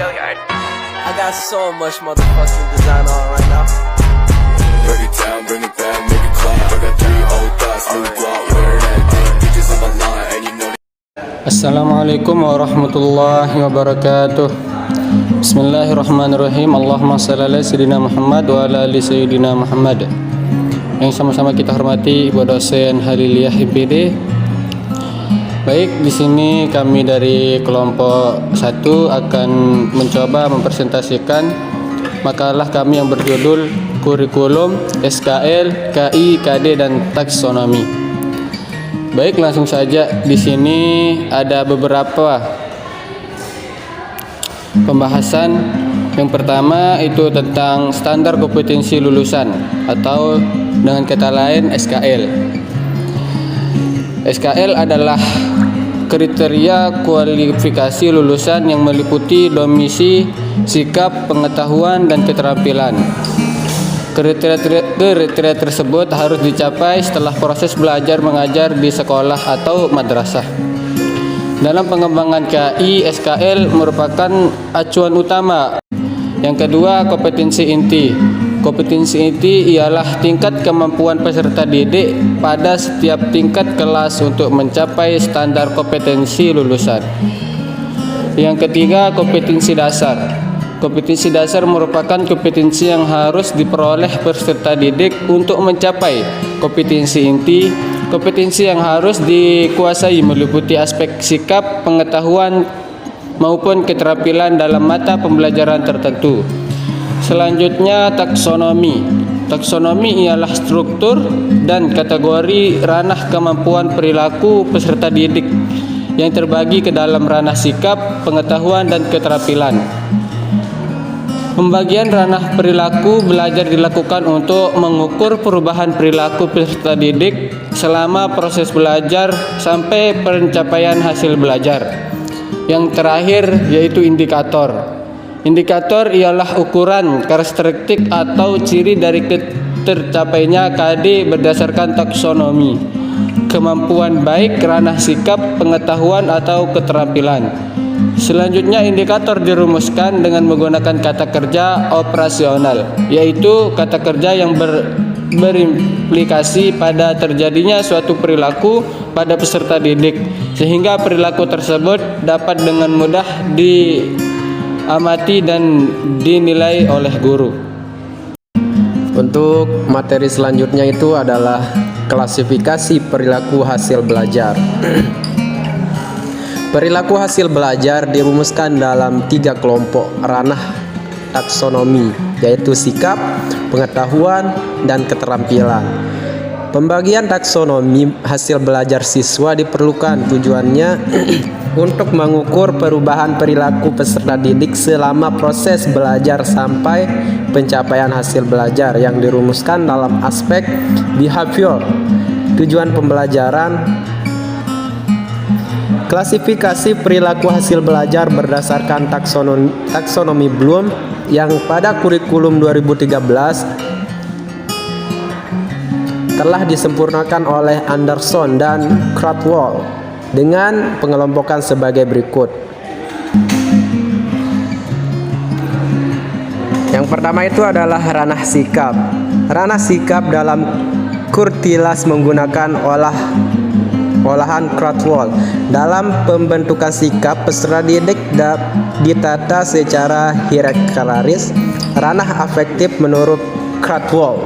I got so much motherfucking design on right now. Break it down, bring it back, make it clap. I got 3 old thoughts, new guap, wear that thing. Bitches on my line, and you know. Assalamualaikum warahmatullahi wabarakatuh. Bismillahirrahmanirrahim. Allahumma shalli ala sayyidina Muhammad wa ala ali sayyidina Muhammad. Yang sama-sama kita hormati Ibu dosen Haliliyah IPD. Baik, di sini kami dari kelompok 1 akan mencoba mempresentasikan makalah kami yang berjudul Kurikulum SKL, KI, KD dan Taksonomi. Baik, langsung saja. Di sini ada beberapa pembahasan. Yang pertama itu tentang standar kompetensi lulusan atau dengan kata lain SKL. SKL adalah kriteria kualifikasi lulusan yang meliputi domisi, sikap, pengetahuan, dan keterampilan. Kriteria tersebut harus dicapai setelah proses belajar mengajar di sekolah atau madrasah. Dalam pengembangan KI, SKL merupakan acuan utama. Yang kedua, kompetensi inti. Kompetensi inti ialah tingkat kemampuan peserta didik pada setiap tingkat kelas untuk mencapai standar kompetensi lulusan. Yang ketiga, kompetensi dasar. Kompetensi dasar merupakan kompetensi yang harus diperoleh peserta didik untuk mencapai kompetensi inti. Kompetensi yang harus dikuasai meliputi aspek sikap, pengetahuan, maupun keterampilan dalam mata pembelajaran tertentu. Selanjutnya, taksonomi. Taksonomi ialah struktur dan kategori ranah kemampuan perilaku peserta didik yang terbagi ke dalam ranah sikap, pengetahuan, dan keterampilan. Pembagian ranah perilaku belajar dilakukan untuk mengukur perubahan perilaku peserta didik selama proses belajar sampai pencapaian hasil belajar. Yang terakhir yaitu indikator. Indikator ialah ukuran, karakteristik atau ciri dari tercapainya KD berdasarkan taksonomi. Kemampuan baik ranah sikap, pengetahuan atau keterampilan. Selanjutnya, indikator dirumuskan dengan menggunakan kata kerja operasional, yaitu kata kerja yang berimplikasi pada terjadinya suatu perilaku pada peserta didik, sehingga perilaku tersebut dapat dengan mudah diamati dan dinilai oleh guru. Untuk materi selanjutnya itu adalah klasifikasi perilaku hasil belajar. Perilaku hasil belajar dirumuskan dalam 3 kelompok ranah taksonomi, yaitu sikap, pengetahuan, dan keterampilan. Pembagian taksonomi hasil belajar siswa diperlukan tujuannya untuk mengukur perubahan perilaku peserta didik selama proses belajar sampai pencapaian hasil belajar yang dirumuskan dalam aspek behavior, tujuan pembelajaran. Klasifikasi perilaku hasil belajar berdasarkan taksonomi Bloom yang pada kurikulum 2013 telah disempurnakan oleh Anderson dan Krathwohl dengan pengelompokan sebagai berikut. Yang pertama itu adalah ranah sikap. Ranah sikap dalam Kurtilas menggunakan olahan Krathwohl. Dalam pembentukan sikap, peserta didik ditata secara hierarkis. Ranah afektif menurut Krathwohl.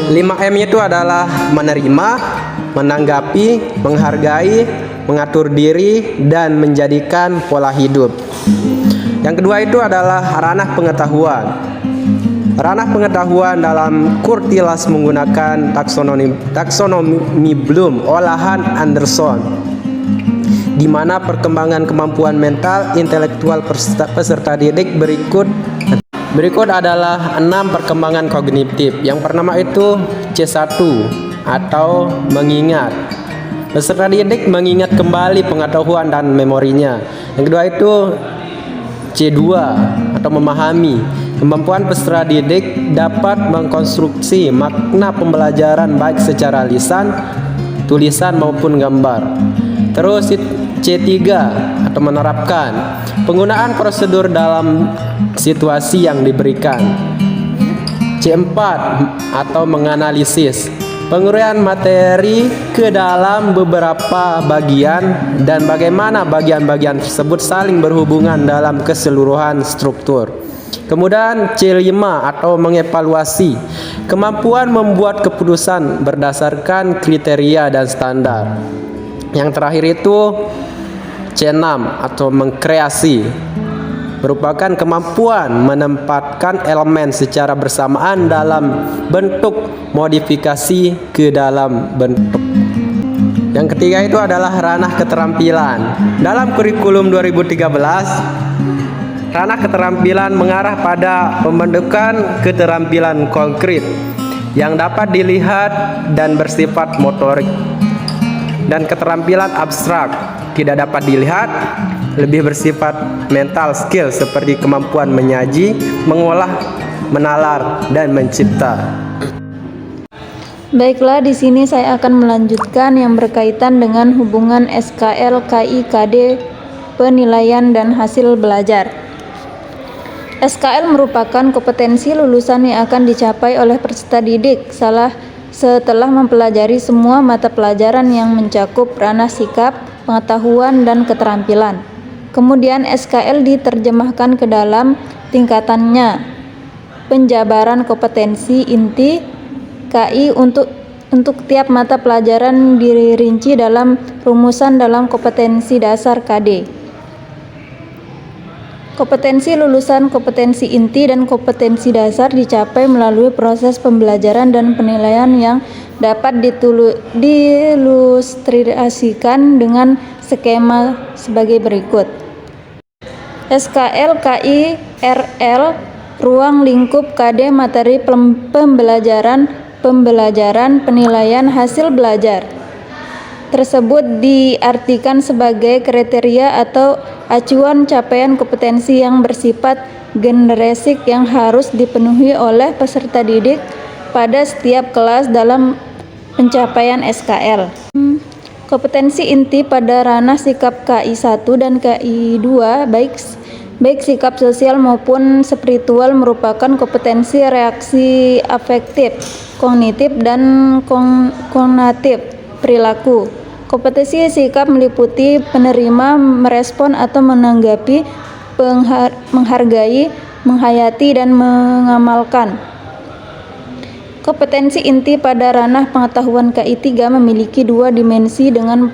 5M itu adalah menerima, menanggapi, menghargai, mengatur diri, dan menjadikan pola hidup. Yang kedua itu adalah ranah pengetahuan. Ranah pengetahuan dalam Kurtilas menggunakan taksonomi Bloom olahan Anderson, di mana perkembangan kemampuan mental intelektual peserta didik berikut adalah 6 perkembangan kognitif. Yang pertama itu C1 atau mengingat. Peserta didik mengingat kembali pengetahuan dan memorinya. Yang kedua itu C2 atau memahami. Kemampuan peserta didik dapat mengkonstruksi makna pembelajaran baik secara lisan, tulisan maupun gambar. Terus C3 atau menerapkan penggunaan prosedur dalam situasi yang diberikan. C4 atau menganalisis penguraian materi ke dalam beberapa bagian dan bagaimana bagian-bagian tersebut saling berhubungan dalam keseluruhan struktur. Kemudian C5 atau mengevaluasi kemampuan membuat keputusan berdasarkan kriteria dan standar. Yang terakhir itu C6 atau mengkreasi, merupakan kemampuan menempatkan elemen secara bersamaan dalam bentuk modifikasi ke dalam bentuk. Yang ketiga itu adalah ranah keterampilan. Dalam kurikulum 2013, ranah keterampilan mengarah pada pembentukan keterampilan konkret yang dapat dilihat dan bersifat motorik, dan keterampilan abstrak tidak dapat dilihat, lebih bersifat mental skill seperti kemampuan menyaji, mengolah, menalar, dan mencipta. Baiklah, di sini saya akan melanjutkan yang berkaitan dengan hubungan SKL, KI, KD, penilaian dan hasil belajar. SKL merupakan kompetensi lulusan yang akan dicapai oleh peserta didik setelah mempelajari semua mata pelajaran yang mencakup ranah sikap, pengetahuan, dan keterampilan. Kemudian SKL diterjemahkan ke dalam tingkatannya. Penjabaran kompetensi inti KI untuk tiap mata pelajaran dirinci dalam rumusan dalam kompetensi dasar KD. Kompetensi lulusan, kompetensi inti, dan kompetensi dasar dicapai melalui proses pembelajaran dan penilaian yang dapat diilustrasikan dengan skema sebagai berikut. SKL, KI, RL, ruang lingkup KD, materi pembelajaran, penilaian, hasil belajar. Tersebut diartikan sebagai kriteria atau acuan capaian kompetensi yang bersifat generik yang harus dipenuhi oleh peserta didik pada setiap kelas dalam pencapaian SKL. Kompetensi inti pada ranah sikap KI1 dan KI2 baik sikap sosial maupun spiritual merupakan kompetensi reaksi afektif, kognitif, dan kognitif perilaku. Kompetensi sikap meliputi penerima, merespon atau menanggapi, menghargai, menghayati, dan mengamalkan. Kompetensi inti pada ranah pengetahuan KI3 memiliki dua dimensi dengan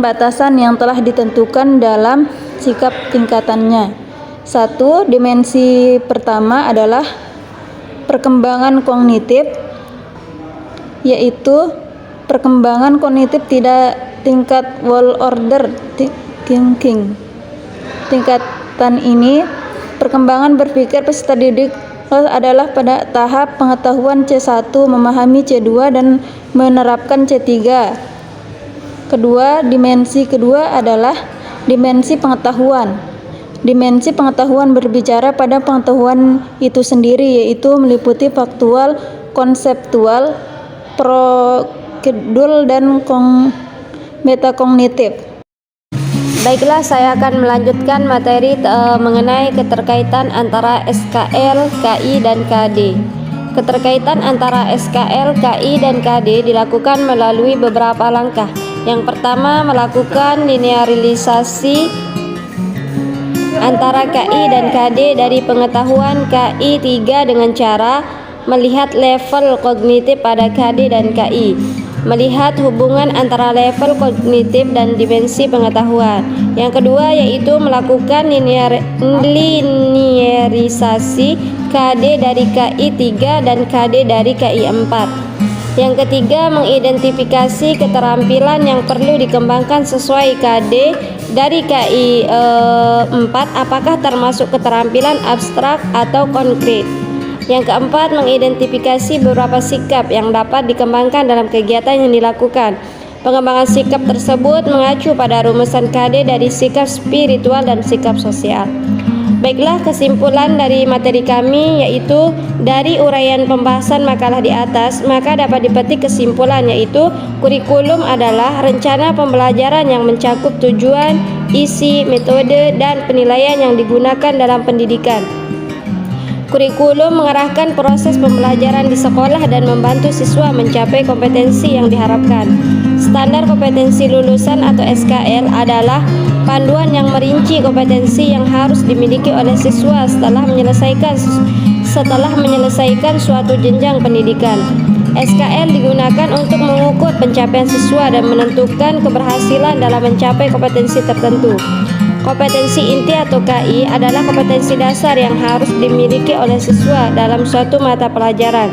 batasan yang telah ditentukan dalam sikap tingkatannya. Satu, dimensi pertama adalah perkembangan kognitif, yaitu perkembangan kognitif tidak tingkat whole order thinking. Tingkatan ini, perkembangan berpikir peserta didik adalah pada tahap pengetahuan C1, memahami C2, dan menerapkan C3. Kedua, dimensi kedua adalah dimensi pengetahuan. Dimensi pengetahuan berbicara pada pengetahuan itu sendiri, yaitu meliputi faktual, konseptual, prosedural, dan metakognitif. Baiklah, saya akan melanjutkan materi mengenai keterkaitan antara SKL, KI, dan KD. Keterkaitan antara SKL, KI, dan KD dilakukan melalui beberapa langkah. Yang pertama, melakukan linearisasi antara KI dan KD dari pengetahuan KI3 dengan cara melihat level kognitif pada KD dan KI, melihat hubungan antara level kognitif dan dimensi pengetahuan. Yang kedua yaitu melakukan linearisasi KD dari KI3 dan KD dari KI4. Yang ketiga, mengidentifikasi keterampilan yang perlu dikembangkan sesuai KD dari KI4, apakah termasuk keterampilan abstrak atau konkret. Yang keempat, mengidentifikasi beberapa sikap yang dapat dikembangkan dalam kegiatan yang dilakukan. Pengembangan sikap tersebut mengacu pada rumusan KD dari sikap spiritual dan sikap sosial. Baiklah, kesimpulan dari materi kami yaitu dari uraian pembahasan makalah di atas, maka dapat dipetik kesimpulan yaitu kurikulum adalah rencana pembelajaran yang mencakup tujuan, isi, metode, dan penilaian yang digunakan dalam pendidikan. Kurikulum mengarahkan proses pembelajaran di sekolah dan membantu siswa mencapai kompetensi yang diharapkan. Standar kompetensi lulusan atau SKL adalah panduan yang merinci kompetensi yang harus dimiliki oleh siswa setelah menyelesaikan suatu jenjang pendidikan. SKL digunakan untuk mengukur pencapaian siswa dan menentukan keberhasilan dalam mencapai kompetensi tertentu. Kompetensi inti atau KI adalah kompetensi dasar yang harus dimiliki oleh siswa dalam suatu mata pelajaran.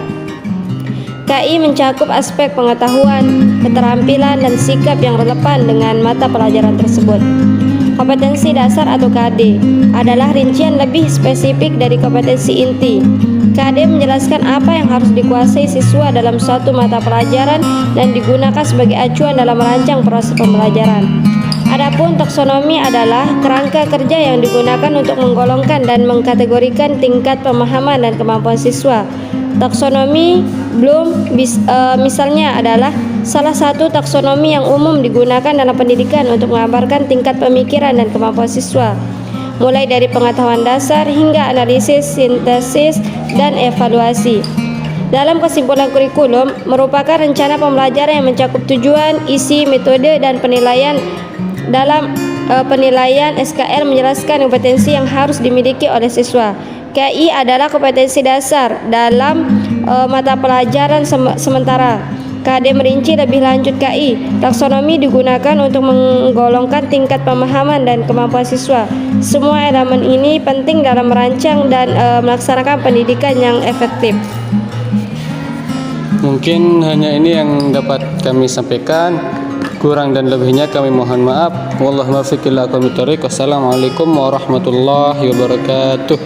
KI mencakup aspek pengetahuan, keterampilan, dan sikap yang relevan dengan mata pelajaran tersebut. Kompetensi dasar atau KD adalah rincian lebih spesifik dari kompetensi inti. KD menjelaskan apa yang harus dikuasai siswa dalam suatu mata pelajaran dan digunakan sebagai acuan dalam merancang proses pembelajaran. Adapun taksonomi adalah kerangka kerja yang digunakan untuk menggolongkan dan mengkategorikan tingkat pemahaman dan kemampuan siswa. Taksonomi Bloom misalnya adalah salah satu taksonomi yang umum digunakan dalam pendidikan untuk menggambarkan tingkat pemikiran dan kemampuan siswa, mulai dari pengetahuan dasar hingga analisis, sintesis, dan evaluasi. Dalam kesimpulan kurikulum merupakan rencana pembelajaran yang mencakup tujuan, isi, metode, dan penilaian. Dalam penilaian, SKL menjelaskan kompetensi yang harus dimiliki oleh siswa. KI adalah kompetensi dasar dalam mata pelajaran sementara. KD merinci lebih lanjut KI. Taksonomi digunakan untuk menggolongkan tingkat pemahaman dan kemampuan siswa. Semua elemen ini penting dalam merancang dan melaksanakan pendidikan yang efektif. Mungkin hanya ini yang dapat kami sampaikan. Kurang dan lebihnya kami mohon maaf. Wallahu muwaffiq ila aqwamit thoriq. Wassalamualaikum warahmatullahi wabarakatuh.